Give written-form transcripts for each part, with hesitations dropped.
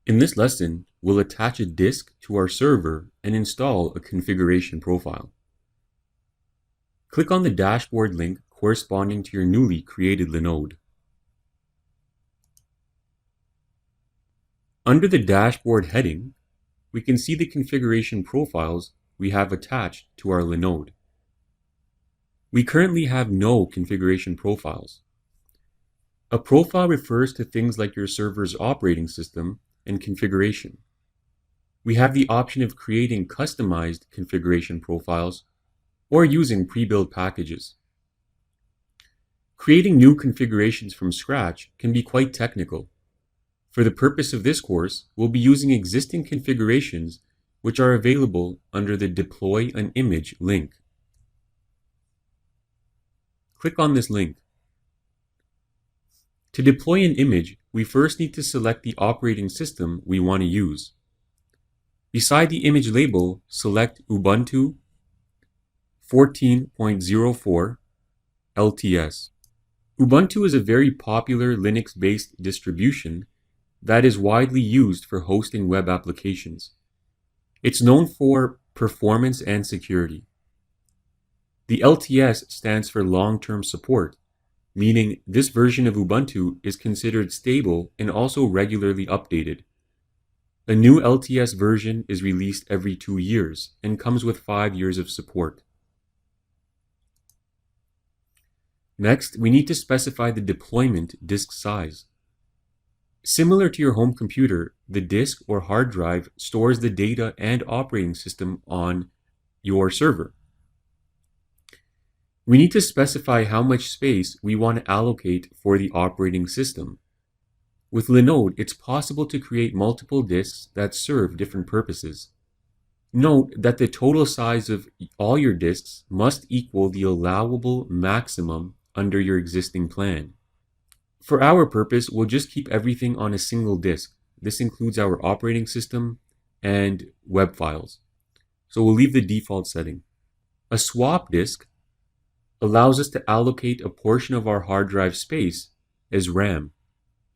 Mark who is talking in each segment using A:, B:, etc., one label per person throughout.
A: In this lesson, we'll attach a disk to our server and install a configuration profile. Click on the dashboard link corresponding to your newly created Linode. Under the dashboard heading, we can see the configuration profiles we have attached to our Linode. We currently have no configuration profiles. A profile refers to things like your server's operating system and configuration. We have the option of creating customized configuration profiles or using pre-built packages. Creating new configurations from scratch can be quite technical. For the purpose of this course, we'll be using existing configurations which are available under the Deploy an Image link. Click on this link. To deploy an image, we first need to select the operating system we want to use. Beside the image label, select Ubuntu 14.04 LTS. Ubuntu is a very popular Linux-based distribution that is widely used for hosting web applications. It's known for performance and security. The LTS stands for long-term support, meaning this version of Ubuntu is considered stable and also regularly updated. A new LTS version is released every 2 years and comes with 5 years of support. Next, we need to specify the deployment disk size. Similar to your home computer, the disk or hard drive stores the data and operating system on your server. We need to specify how much space we want to allocate for the operating system. With Linode, it's possible to create multiple disks that serve different purposes. Note that the total size of all your disks must equal the allowable maximum under your existing plan. For our purpose, we'll just keep everything on a single disk. This includes our operating system and web files. So we'll leave the default setting. A swap disk allows us to allocate a portion of our hard drive space as RAM.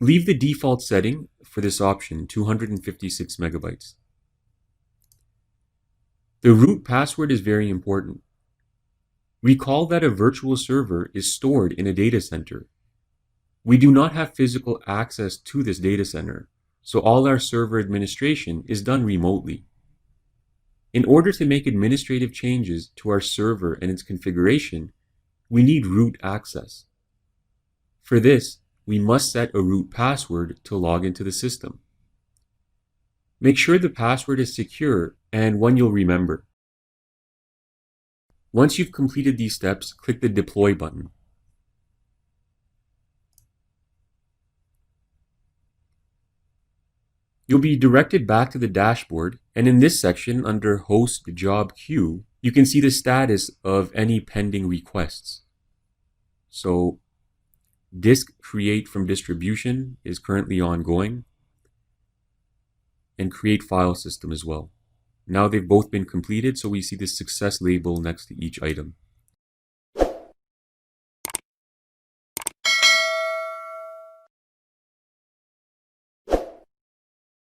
A: Leave the default setting for this option, 256 megabytes. The root password is very important. Recall that a virtual server is stored in a data center. We do not have physical access to this data center, so all our server administration is done remotely. In order to make administrative changes to our server and its configuration, we need root access. For this, we must set a root password to log into the system. Make sure the password is secure and one you'll remember. Once you've completed these steps, click the Deploy button. You'll be directed back to the dashboard, and in this section under Host Job Queue, you can see the status of any pending requests. So, disk create from distribution is currently ongoing, and create file system as well. Now they've both been completed, so we see the success label next to each item.